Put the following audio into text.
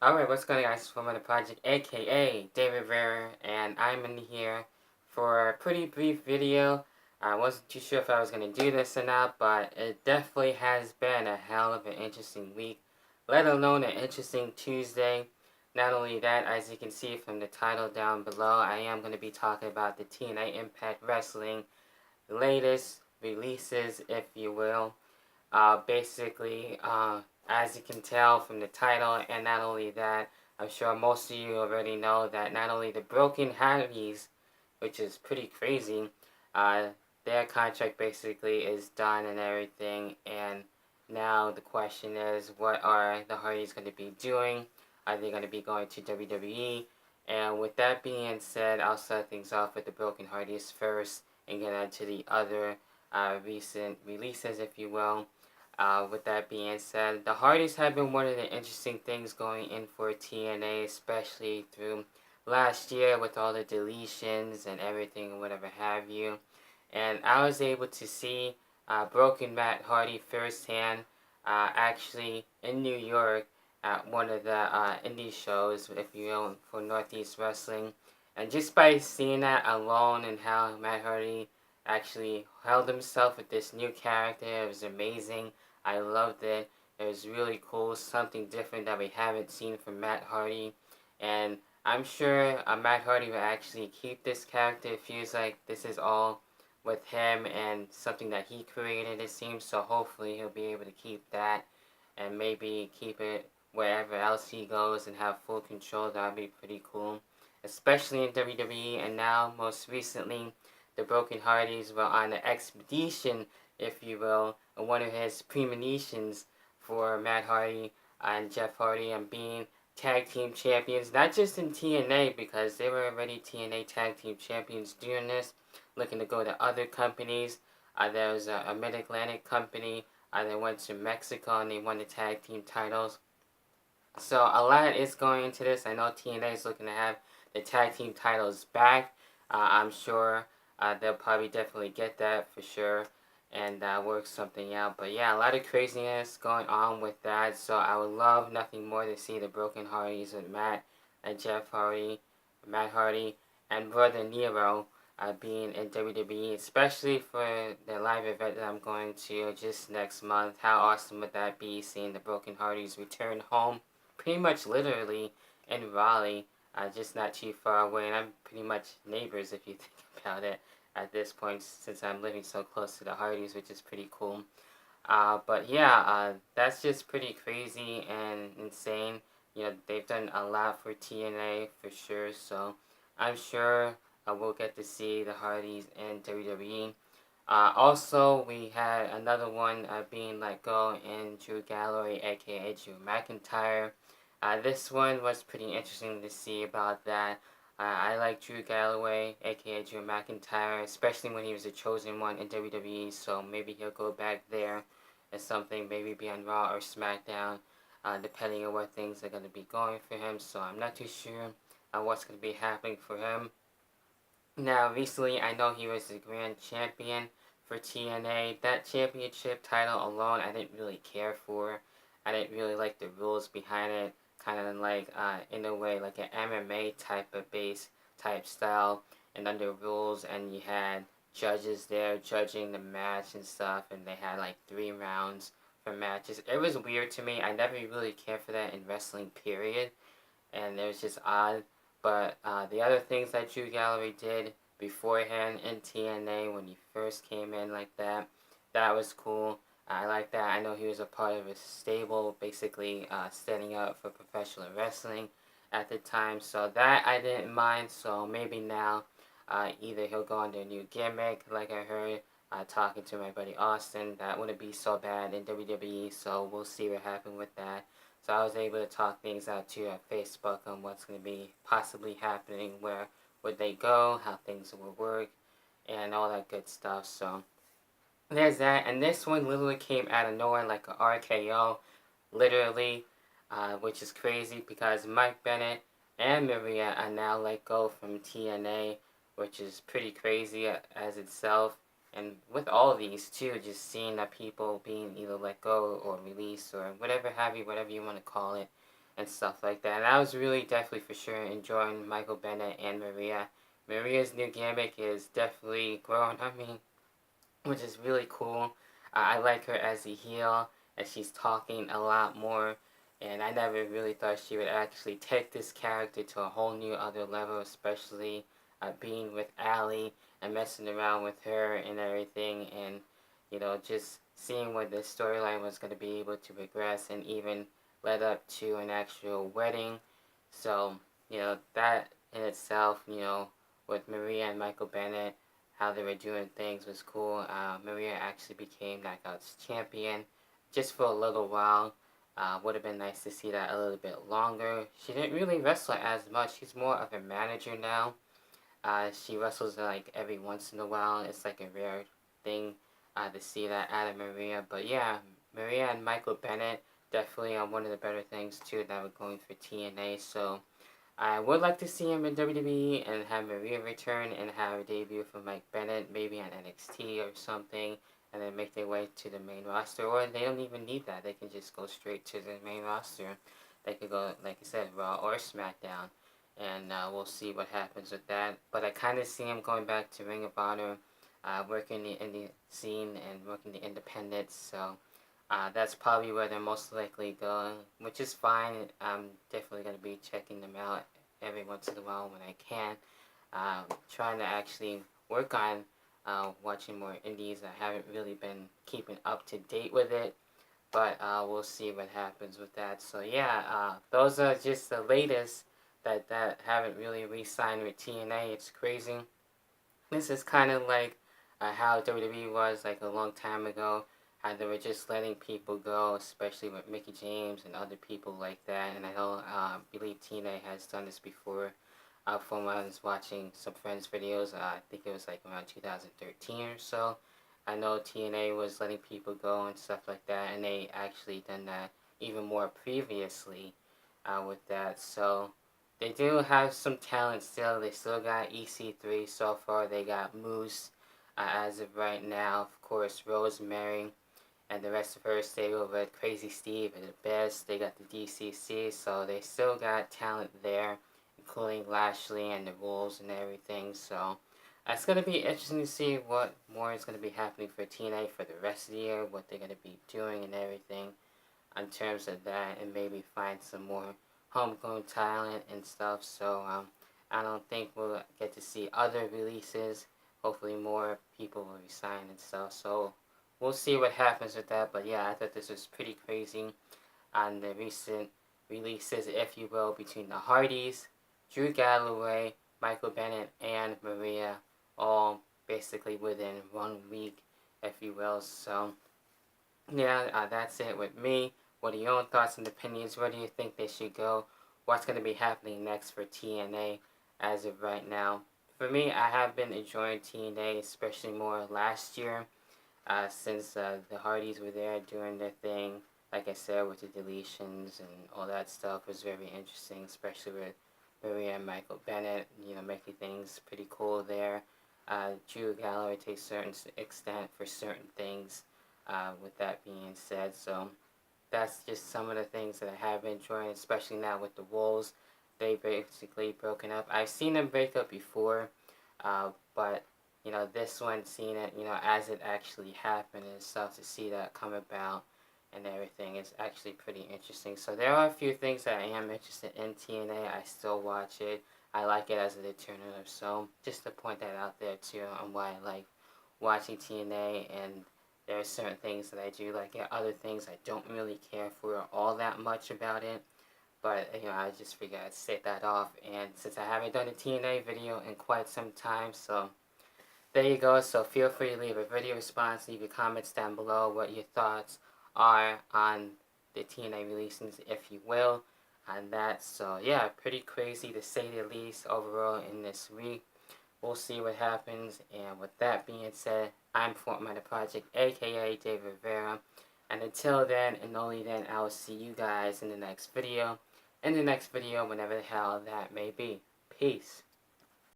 Alright, what's going on, guys? From the project, aka David Rivera, and I'm in here for a pretty brief video. I wasn't too sure if I was going to do this or not, but it definitely has been a hell of an interesting week, let alone an interesting Tuesday. Not only that, as you can see from the title down below, I am going to be talking about the TNA Impact Wrestling latest releases, if you will. Basically, as you can tell from the title, and not only that, I'm sure most of you already know that not only the Broken Harrys, which is pretty crazy, uh, their contract basically is done and everything, and now the question is, what are the Hardys going to be doing? Are they going to be going to WWE? And with that being said, I'll start things off with the Broken Hardys first and get into the other recent releases, if you will. With that being said, the Hardys have been one of the interesting things going in for TNA, especially through last year with all the deletions and everything and whatever have you. And I was able to see Broken Matt Hardy firsthand, actually in New York at one of the indie shows, if you will, for Northeast Wrestling. And just by seeing that alone and how Matt Hardy actually held himself with this new character, it was amazing. I loved it. It was really cool, something different that we haven't seen from Matt Hardy. And I'm sure Matt Hardy will actually keep this character. It feels like this is all with him and something that he created, it seems. So hopefully he'll be able to keep that and maybe keep it wherever else he goes and have full control. That would be pretty cool. Especially in WWE, and now most recently the Broken Hardys were on an expedition, if you will, one of his premonitions for Matt Hardy and Jeff Hardy and being tag team champions, not just in TNA, because they were already TNA tag team champions doing this, looking to go to other companies. There was a Mid-Atlantic company. They went to Mexico and they won the tag team titles. So a lot is going into this. I know TNA is looking to have the tag team titles back. I'm sure they'll probably definitely get that for sure and work something out. But yeah, a lot of craziness going on with that. So I would love nothing more to see the Broken Hardys with Matt and Jeff Hardy, Matt Hardy, and Brother Nero being in WWE, especially for the live event that I'm going to just next month. How awesome would that be, seeing the Broken Hardys return home? Pretty much literally in Raleigh, just not too far away, and I'm pretty much neighbors if you think about it at this point, since I'm living so close to the Hardys, which is pretty cool. But yeah, that's just pretty crazy and insane. You know, they've done a lot for TNA for sure, so I'm sure we'll get to see the Hardys in WWE. Also, we had another one being let go in Drew Galloway, aka Drew McIntyre. This one was pretty interesting to see about that. I like Drew Galloway, aka Drew McIntyre, especially when he was a chosen one in WWE, so maybe he'll go back there as something, maybe be on Raw or SmackDown, depending on what things are going to be going for him, so I'm not too sure what's going to be happening for him. Now, recently, I know he was the grand champion for TNA. That championship title alone, I didn't really care for. I didn't really like the rules behind it. Kind of like, in a way, like an MMA type of base type style. And under rules, and you had judges there judging the match and stuff. And they had like 3 rounds for matches. It was weird to me. I never really cared for that in wrestling, period. And it was just odd. But the other things that Drew Galloway did beforehand in TNA when he first came in like that, that was cool. I like that. I know he was a part of a stable, basically setting up for professional wrestling at the time. So that I didn't mind. So maybe now either he'll go under a new gimmick, like I heard talking to my buddy Austin. That wouldn't be so bad in WWE. So we'll see what happens with that. So I was able to talk things out to on Facebook on what's going to be possibly happening, where would they go, how things will work, and all that good stuff. So there's that. And this one literally came out of nowhere like a RKO, literally, which is crazy because Mike Bennett and Maria are now let go from TNA, which is pretty crazy as itself. And with all of these too, just seeing that people being either let go or released or whatever have you, whatever you want to call it, and stuff like that. And I was really definitely for sure enjoying Michael Bennett and Maria. Maria's new gimmick is definitely growing on me, which is really cool. I like her as a heel, and she's talking a lot more. And I never really thought she would actually take this character to a whole new other level, especially being with Allie and messing around with her and everything, and just seeing what the storyline was going to be able to progress and even led up to an actual wedding. So that in itself, with Maria and Michael Bennett, how they were doing things was cool. Maria actually became Knockouts champion just for a little while. Would have been nice to see that a little bit longer. She didn't really wrestle as much. She's more of a manager now. She wrestles like every once in a while. It's like a rare thing to see that out of Maria. But yeah, Maria and Michael Bennett definitely are one of the better things too that we're going for TNA. So I would like to see him in WWE and have Maria return and have a debut for Mike Bennett, maybe on NXT or something, and then make their way to the main roster. Or they don't even need that. They can just go straight to the main roster. They could go, like I said, Raw or SmackDown, and we'll see what happens with that. But I kind of see him going back to Ring of Honor, working the indie scene and working the independents. So that's probably where they're most likely going, which is fine. I'm definitely going to be checking them out every once in a while when I can. Trying to actually work on watching more indies. I haven't really been keeping up to date with it, but we'll see what happens with that. So yeah, those are just the latest that haven't really re-signed with TNA. It's crazy. This is kind of like how WWE was like a long time ago. How they were just letting people go, especially with Mickey James and other people like that. And I know, believe TNA has done this before. From when I was watching some friends' videos, I think it was like around 2013 or so. I know TNA was letting people go and stuff like that, and they actually done that even more previously with that. So they do have some talent still. They still got EC3 so far. They got Moose as of right now. Of course, Rosemary and the rest of her stable with Crazy Steve and the best. They got the DCC, so they still got talent there, including Lashley and the Wolves and everything. So it's going to be interesting to see what more is going to be happening for TNA for the rest of the year, what they're going to be doing and everything in terms of that, and maybe find some more homegrown talent and stuff. So I don't think we'll get to see other releases. Hopefully more people will resign and stuff. So we'll see what happens with that. But yeah, I thought this was pretty crazy on the recent releases, if you will, between the Hardys, Drew Galloway, Michael Bennett, and Maria, all basically within 1 week, if you will. So yeah, that's it with me. What are your own thoughts and opinions? Where do you think they should go? What's going to be happening next for TNA as of right now? For me, I have been enjoying TNA, especially more last year, since the Hardys were there doing their thing. Like I said, with the deletions and all that stuff was very interesting, especially with Maria and Michael Bennett, making things pretty cool there. Drew Galloway to a certain extent for certain things, with that being said. So that's just some of the things that I have been enjoying, especially now with the Wolves. They basically broken up. I've seen them break up before, but this one, seeing it, as it actually happened and stuff, to see that come about and everything is actually pretty interesting. So there are a few things that I am interested in TNA. I still watch it. I like it as an alternative. So just to point that out there too on why I like watching TNA, and there are certain things that I do like. There are other things I don't really care for all that much about it. But, I just figured I'd set that off. And since I haven't done a TNA video in quite some time, so there you go. So feel free to leave a video response, leave your comments down below what your thoughts are on the TNA releases, if you will, on that. So yeah, pretty crazy to say the least overall in this week. We'll see what happens. And with that being said, I'm Fort Minor Project, aka David Rivera. And until then, and only then, I will see you guys in the next video. In the next video, whenever the hell that may be. Peace.